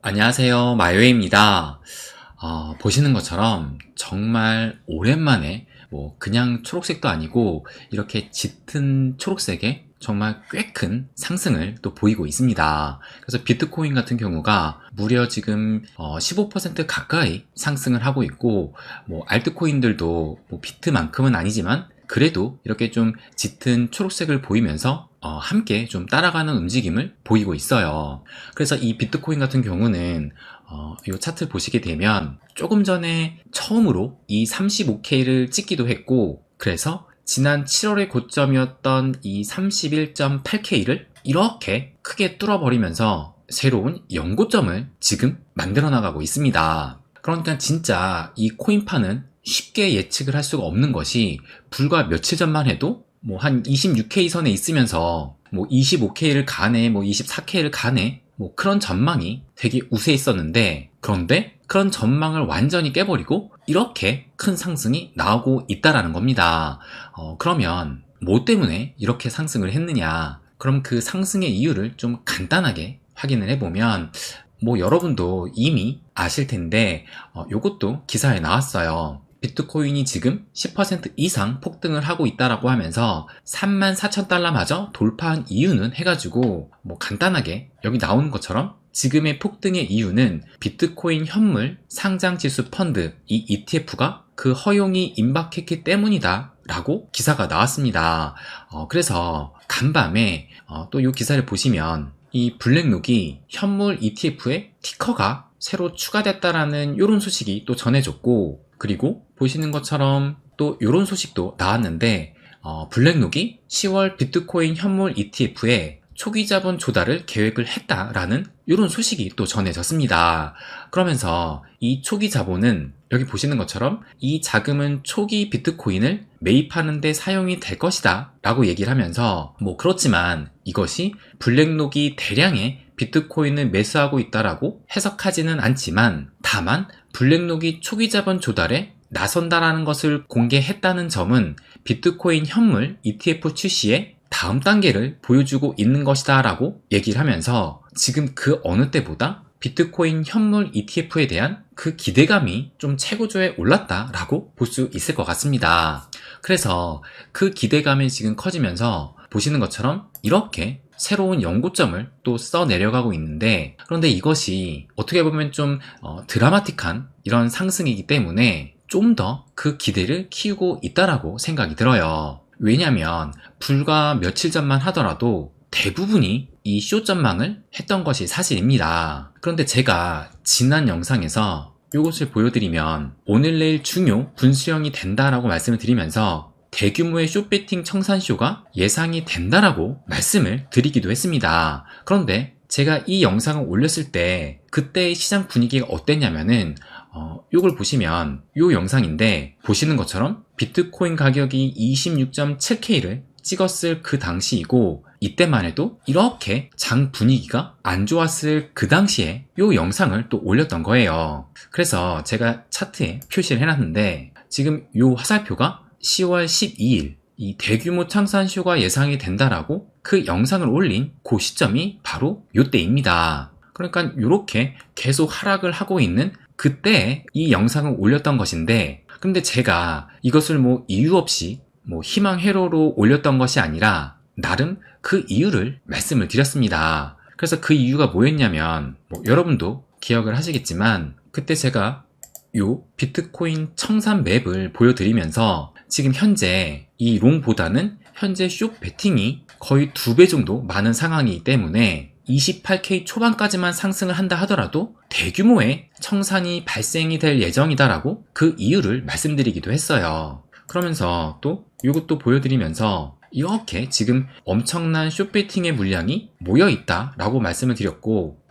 안녕하세요. 마요입니다. 보시는 것처럼 정말 오랜만에 그냥 초록색도 아니고 이렇게 짙은 초록색의 정말 꽤 큰 상승을 또 보이고 있습니다. 그래서 비트코인 같은 경우가 무려 지금 15% 가까이 상승을 하고 있고, 알트코인들도 비트만큼은 아니지만 그래도 이렇게 좀 짙은 초록색을 보이면서 함께 좀 따라가는 움직임을 보이고 있어요. 그래서 이 비트코인 같은 경우는 이 차트 보시게 되면 조금 전에 처음으로 이 35K를 찍기도 했고, 그래서 지난 7월의 고점이었던 이 31.8K를 이렇게 크게 뚫어버리면서 새로운 연고점을 지금 만들어 나가고 있습니다. 그러니까 진짜 이 코인파는 쉽게 예측을 할 수가 없는 것이, 불과 며칠 전만 해도 한 26K 선에 있으면서 25K를 가네, 24K를 가네, 그런 전망이 되게 우세했었는데, 그런데 그런 전망을 완전히 깨버리고 이렇게 큰 상승이 나오고 있다라는 겁니다. 그러면 뭐 때문에 이렇게 상승을 했느냐? 그럼 그 상승의 이유를 좀 간단하게 확인을 해보면, 여러분도 이미 아실 텐데 요것도 기사에 나왔어요. 비트코인이 지금 10% 이상 폭등을 하고 있다라고 하면서 34,000달러마저 돌파한 이유는 해가지고, 간단하게 여기 나오는 것처럼 지금의 폭등의 이유는 비트코인 현물 상장지수 펀드, 이 ETF가 그 허용이 임박했기 때문이다 라고 기사가 나왔습니다. 그래서 간밤에 또 이 기사를 보시면 이 블랙록이 현물 ETF에 티커가 새로 추가됐다라는 이런 소식이 또 전해졌고, 그리고 보시는 것처럼 또 이런 소식도 나왔는데, 블랙록이 10월 비트코인 현물 ETF에 초기 자본 조달을 계획을 했다라는 이런 소식이 또 전해졌습니다. 그러면서 이 초기 자본은 여기 보시는 것처럼 이 자금은 초기 비트코인을 매입하는 데 사용이 될 것이다 라고 얘기를 하면서, 그렇지만 이것이 블랙록이 대량의 비트코인을 매수하고 있다라고 해석하지는 않지만, 다만 블랙록이 초기 자본 조달에 나선다라는 것을 공개했다는 점은 비트코인 현물 ETF 출시의 다음 단계를 보여주고 있는 것이다 라고 얘기를 하면서, 지금 그 어느 때보다 비트코인 현물 ETF에 대한 그 기대감이 좀 최고조에 올랐다 라고 볼 수 있을 것 같습니다. 그래서 그 기대감이 지금 커지면서 보시는 것처럼 이렇게 새로운 연고점을 또 써내려가고 있는데, 그런데 이것이 어떻게 보면 좀 드라마틱한 이런 상승이기 때문에 좀 더 그 기대를 키우고 있다라고 생각이 들어요. 왜냐면 불과 며칠 전만 하더라도 대부분이 이 쇼 전망을 했던 것이 사실입니다. 그런데 제가 지난 영상에서 이것을 보여드리면 오늘 내일 중요 분수령이 된다라고 말씀을 드리면서 대규모의 쇼배팅 청산쇼가 예상이 된다라고 말씀을 드리기도 했습니다. 그런데 제가 이 영상을 올렸을 때 그때의 시장 분위기가 어땠냐면은, 이걸 보시면 이 영상인데, 보시는 것처럼 비트코인 가격이 26.7K를 찍었을 그 당시이고, 이때만 해도 이렇게 장 분위기가 안 좋았을 그 당시에 이 영상을 또 올렸던 거예요. 그래서 제가 차트에 표시를 해놨는데, 지금 이 화살표가 10월 12일 이 대규모 청산쇼가 예상이 된다라고 그 영상을 올린 그 시점이 바로 이때입니다. 그러니까 이렇게 계속 하락을 하고 있는 그때 이 영상을 올렸던 것인데, 근데 제가 이것을 이유 없이 희망 회로로 올렸던 것이 아니라 나름 그 이유를 말씀을 드렸습니다. 그래서 그 이유가 뭐였냐면, 여러분도 기억을 하시겠지만 그때 제가 요 비트코인 청산 맵을 보여드리면서 지금 현재 이 롱보다는 현재 숏 베팅이 거의 2배 정도 많은 상황이기 때문에 28K 초반까지만 상승을 한다 하더라도 대규모의 청산이 발생이 될 예정이다라고 그 이유를 말씀드리기도 했어요. 그러면서 또 이것도 보여드리면서 이렇게 지금 엄청난 숏베팅의 물량이 모여있다 라고 말씀을 드렸고,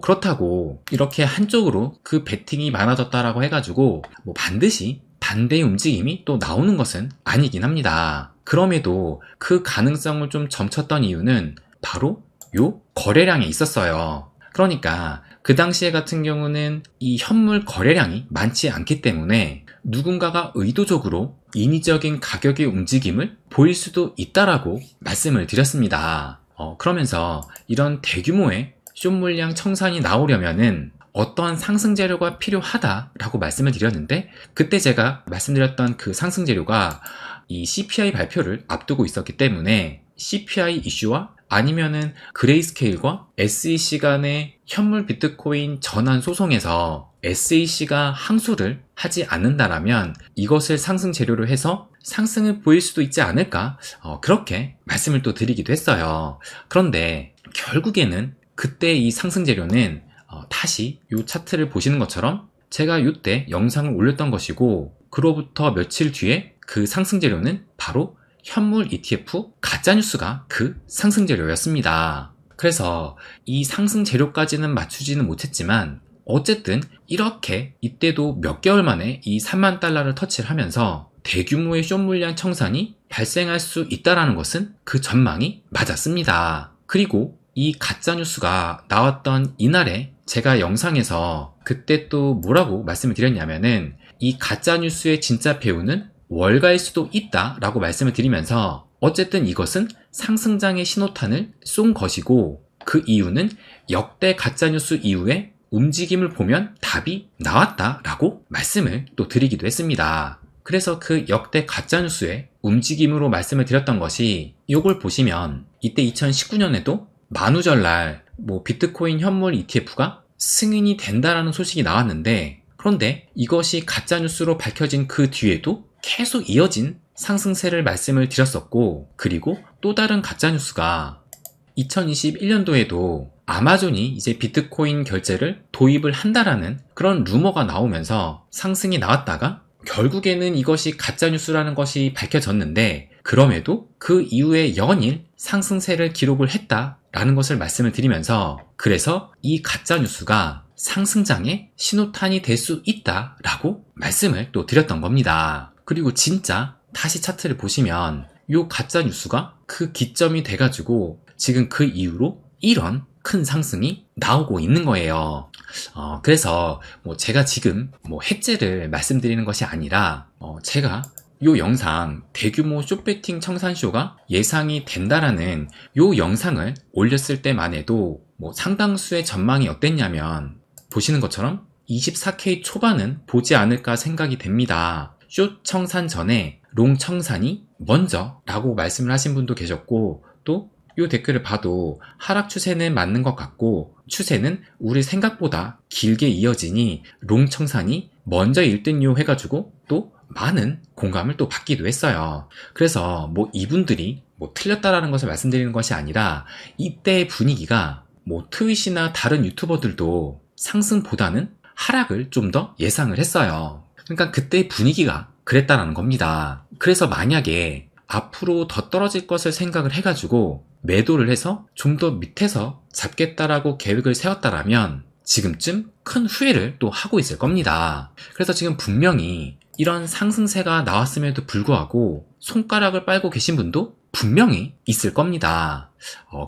그렇다고 이렇게 한쪽으로 그 베팅이 많아졌다라고 해가지고 반드시 반대의 움직임이 또 나오는 것은 아니긴 합니다. 그럼에도 그 가능성을 좀 점쳤던 이유는 바로 요 거래량에 있었어요. 그러니까 그 당시에 같은 경우는 이 현물 거래량이 많지 않기 때문에 누군가가 의도적으로 인위적인 가격의 움직임을 보일 수도 있다라고 말씀을 드렸습니다. 그러면서 이런 대규모의 숏 물량 청산이 나오려면은 어떠한 상승 재료가 필요하다라고 말씀을 드렸는데, 그때 제가 말씀드렸던 그 상승 재료가 이 CPI 발표를 앞두고 있었기 때문에 CPI 이슈와 아니면은 그레이스케일과 SEC 간의 현물 비트코인 전환 소송에서 SEC가 항소를 하지 않는다라면 이것을 상승 재료로 해서 상승을 보일 수도 있지 않을까, 그렇게 말씀을 또 드리기도 했어요. 그런데 결국에는 그때 이 상승 재료는 다시 이 차트를 보시는 것처럼 제가 이때 영상을 올렸던 것이고, 그로부터 며칠 뒤에 그 상승 재료는 바로 현물 ETF 가짜뉴스가 그 상승 재료였습니다. 그래서 이 상승 재료까지는 맞추지는 못했지만 어쨌든 이렇게 이때도 몇 개월 만에 이 3만 달러를 터치를 하면서 대규모의 숏 물량 청산이 발생할 수 있다는 것은 그 전망이 맞았습니다. 그리고 이 가짜뉴스가 나왔던 이날에 제가 영상에서 그때 또 뭐라고 말씀을 드렸냐면은, 이 가짜뉴스의 진짜 배우는 월가일 수도 있다 라고 말씀을 드리면서 어쨌든 이것은 상승장의 신호탄을 쏜 것이고, 그 이유는 역대 가짜뉴스 이후에 움직임을 보면 답이 나왔다 라고 말씀을 또 드리기도 했습니다. 그래서 그 역대 가짜뉴스의 움직임으로 말씀을 드렸던 것이, 이걸 보시면 이때 2019년에도 만우절날 비트코인 현물 ETF가 승인이 된다라는 소식이 나왔는데, 그런데 이것이 가짜뉴스로 밝혀진 그 뒤에도 계속 이어진 상승세를 말씀을 드렸었고, 그리고 또 다른 가짜뉴스가 2021년도에도 아마존이 이제 비트코인 결제를 도입을 한다라는 그런 루머가 나오면서 상승이 나왔다가 결국에는 이것이 가짜뉴스라는 것이 밝혀졌는데, 그럼에도 그 이후에 연일 상승세를 기록을 했다라는 것을 말씀을 드리면서, 그래서 이 가짜뉴스가 상승장의 신호탄이 될 수 있다라고 말씀을 또 드렸던 겁니다. 그리고 진짜 다시 차트를 보시면 이 가짜뉴스가 그 기점이 돼가지고 지금 그 이후로 이런 큰 상승이 나오고 있는 거예요. 그래서 제가 지금 해째를 말씀드리는 것이 아니라, 제가 이 영상 대규모 숏배팅 청산쇼가 예상이 된다라는 이 영상을 올렸을 때만 해도 상당수의 전망이 어땠냐면, 보시는 것처럼 24K 초반은 보지 않을까 생각이 됩니다. 숏 청산 전에 롱 청산이 먼저 라고 말씀을 하신 분도 계셨고, 또 이 댓글을 봐도 하락 추세는 맞는 것 같고 추세는 우리 생각보다 길게 이어지니 롱 청산이 먼저 1등요 해가지고 또 많은 공감을 또 받기도 했어요. 그래서 이분들이 틀렸다라는 것을 말씀드리는 것이 아니라, 이때의 분위기가 트윗이나 다른 유튜버들도 상승보다는 하락을 좀 더 예상을 했어요. 그러니까 그때의 분위기가 그랬다라는 겁니다. 그래서 만약에 앞으로 더 떨어질 것을 생각을 해가지고 매도를 해서 좀 더 밑에서 잡겠다라고 계획을 세웠다라면 지금쯤 큰 후회를 또 하고 있을 겁니다. 그래서 지금 분명히 이런 상승세가 나왔음에도 불구하고 손가락을 빨고 계신 분도 분명히 있을 겁니다.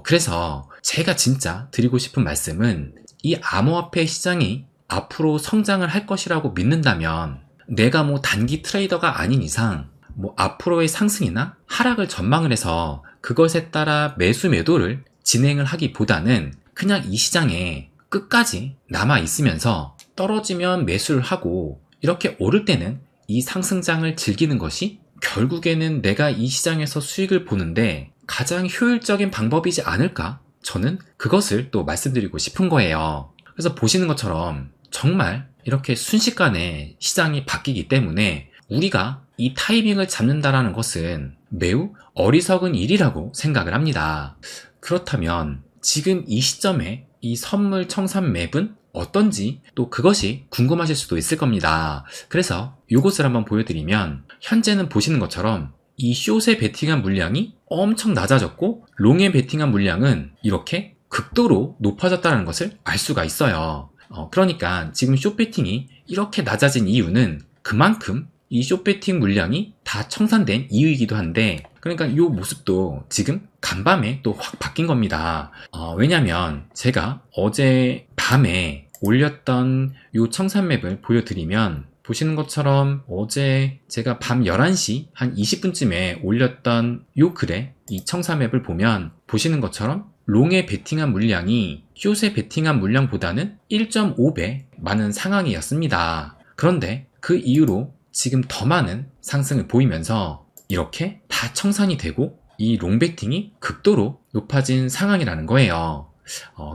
그래서 제가 진짜 드리고 싶은 말씀은, 이 암호화폐 시장이 앞으로 성장을 할 것이라고 믿는다면 내가 단기 트레이더가 아닌 이상 앞으로의 상승이나 하락을 전망을 해서 그것에 따라 매수 매도를 진행을 하기보다는 그냥 이 시장에 끝까지 남아 있으면서 떨어지면 매수를 하고 이렇게 오를 때는 이 상승장을 즐기는 것이 결국에는 내가 이 시장에서 수익을 보는데 가장 효율적인 방법이지 않을까? 저는 그것을 또 말씀드리고 싶은 거예요. 그래서 보시는 것처럼 정말 이렇게 순식간에 시장이 바뀌기 때문에 우리가 이 타이밍을 잡는다라는 것은 매우 어리석은 일이라고 생각을 합니다. 그렇다면 지금 이 시점에 이 선물 청산 맵은 어떤지 또 그것이 궁금하실 수도 있을 겁니다. 그래서 이것을 한번 보여드리면, 현재는 보시는 것처럼 이 숏에 베팅한 물량이 엄청 낮아졌고 롱에 베팅한 물량은 이렇게 극도로 높아졌다는 것을 알 수가 있어요. 그러니까 지금 숏 베팅이 이렇게 낮아진 이유는 그만큼 이 숏배팅 물량이 다 청산된 이유이기도 한데, 그러니까 이 모습도 지금 간밤에 또 확 바뀐 겁니다. 왜냐면 제가 어제 밤에 올렸던 이 청산맵을 보여드리면, 보시는 것처럼 어제 제가 밤 11시 한 20분쯤에 올렸던 이 글에 이 청산맵을 보면, 보시는 것처럼 롱에 베팅한 물량이 숏에 베팅한 물량보다는 1.5배 많은 상황이었습니다. 그런데 그 이후로 지금 더 많은 상승을 보이면서 이렇게 다 청산이 되고 이 롱베팅이 극도로 높아진 상황이라는 거예요.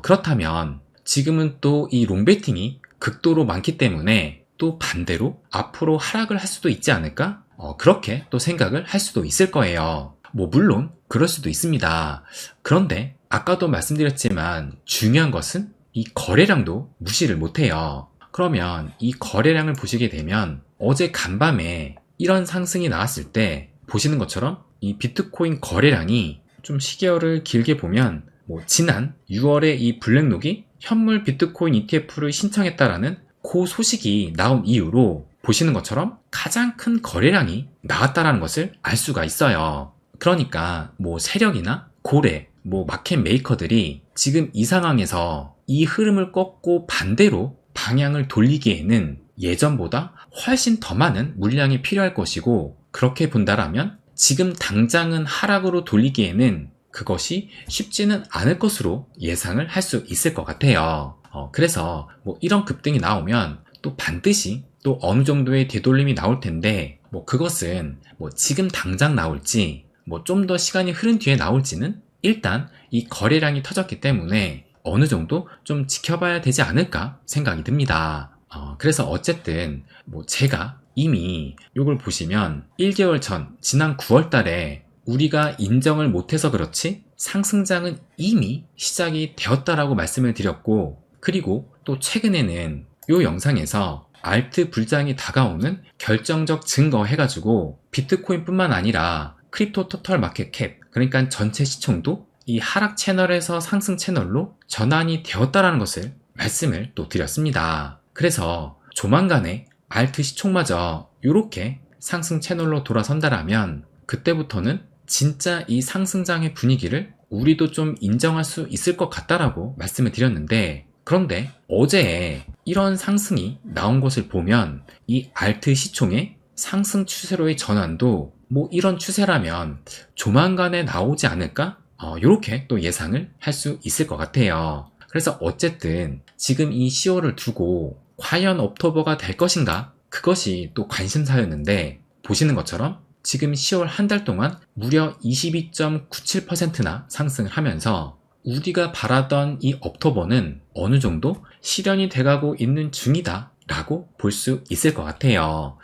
그렇다면 지금은 또 이 롱베팅이 극도로 많기 때문에 또 반대로 앞으로 하락을 할 수도 있지 않을까? 그렇게 또 생각을 할 수도 있을 거예요. 물론 그럴 수도 있습니다. 그런데 아까도 말씀드렸지만 중요한 것은 이 거래량도 무시를 못해요. 그러면 이 거래량을 보시게 되면 어제 간밤에 이런 상승이 나왔을 때 보시는 것처럼 이 비트코인 거래량이 좀 시계열을 길게 보면 지난 6월에 이 블랙록이 현물 비트코인 ETF를 신청했다라는 그 소식이 나온 이후로 보시는 것처럼 가장 큰 거래량이 나왔다라는 것을 알 수가 있어요. 그러니까 세력이나 고래, 마켓 메이커들이 지금 이 상황에서 이 흐름을 꺾고 반대로 방향을 돌리기에는 예전보다 훨씬 더 많은 물량이 필요할 것이고, 그렇게 본다라면 지금 당장은 하락으로 돌리기에는 그것이 쉽지는 않을 것으로 예상을 할 수 있을 것 같아요. 그래서 이런 급등이 나오면 또 반드시 또 어느 정도의 되돌림이 나올 텐데, 그것은 지금 당장 나올지 좀 더 시간이 흐른 뒤에 나올지는 일단 이 거래량이 터졌기 때문에 어느 정도 좀 지켜봐야 되지 않을까 생각이 듭니다. 그래서 어쨌든 제가 이미 이걸 보시면 1개월 전 지난 9월 달에 우리가 인정을 못해서 그렇지 상승장은 이미 시작이 되었다라고 말씀을 드렸고, 그리고 또 최근에는 이 영상에서 알트 불장이 다가오는 결정적 증거 해가지고 비트코인뿐만 아니라 크립토 토털 마켓 캡, 그러니까 전체 시총도 이 하락 채널에서 상승 채널로 전환이 되었다라는 것을 말씀을 또 드렸습니다. 그래서 조만간에 알트 시총마저 이렇게 상승 채널로 돌아선다라면 그때부터는 진짜 이 상승장의 분위기를 우리도 좀 인정할 수 있을 것 같다라고 말씀을 드렸는데, 그런데 어제 이런 상승이 나온 것을 보면 이 알트 시총의 상승 추세로의 전환도 이런 추세라면 조만간에 나오지 않을까? 이렇게 또 예상을 할 수 있을 것 같아요. 그래서 어쨌든 지금 이 10월을 두고 과연 옥토버가 될 것인가? 그것이 또 관심사였는데, 보시는 것처럼 지금 10월 한 달 동안 무려 22.97%나 상승을 하면서 우리가 바라던 이 옥토버는 어느 정도 실현이 돼가고 있는 중이다 라고 볼 수 있을 것 같아요.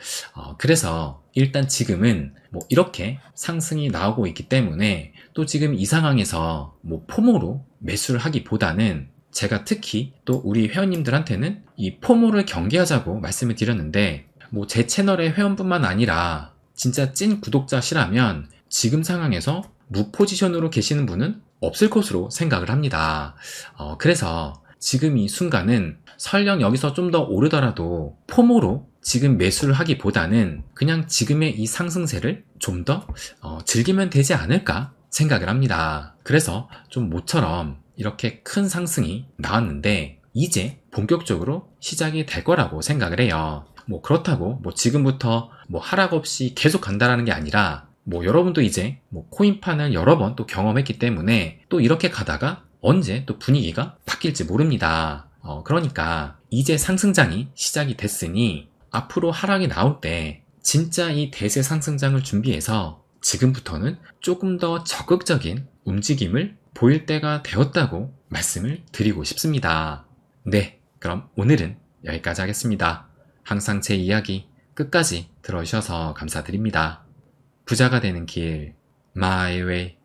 그래서 일단 지금은 이렇게 상승이 나오고 있기 때문에 또 지금 이 상황에서 포모로 매수를 하기보다는 제가 특히 또 우리 회원님들한테는 이 포모를 경계하자고 말씀을 드렸는데, 제 채널의 회원뿐만 아니라 진짜 찐 구독자시라면 지금 상황에서 무포지션으로 계시는 분은 없을 것으로 생각을 합니다. 그래서 지금 이 순간은 설령 여기서 좀 더 오르더라도 포모로 지금 매수를 하기보다는 그냥 지금의 이 상승세를 좀 더 즐기면 되지 않을까 생각을 합니다. 그래서 좀 모처럼 이렇게 큰 상승이 나왔는데 이제 본격적으로 시작이 될 거라고 생각을 해요. 그렇다고 지금부터 하락 없이 계속 간다라는 게 아니라 여러분도 이제 코인판을 여러 번 또 경험했기 때문에 또 이렇게 가다가 언제 또 분위기가 바뀔지 모릅니다. 그러니까 이제 상승장이 시작이 됐으니 앞으로 하락이 나올 때 진짜 이 대세 상승장을 준비해서 지금부터는 조금 더 적극적인 움직임을 보일 때가 되었다고 말씀을 드리고 싶습니다. 네, 그럼 오늘은 여기까지 하겠습니다. 항상 제 이야기 끝까지 들어주셔서 감사드립니다. 부자가 되는 길, My Way.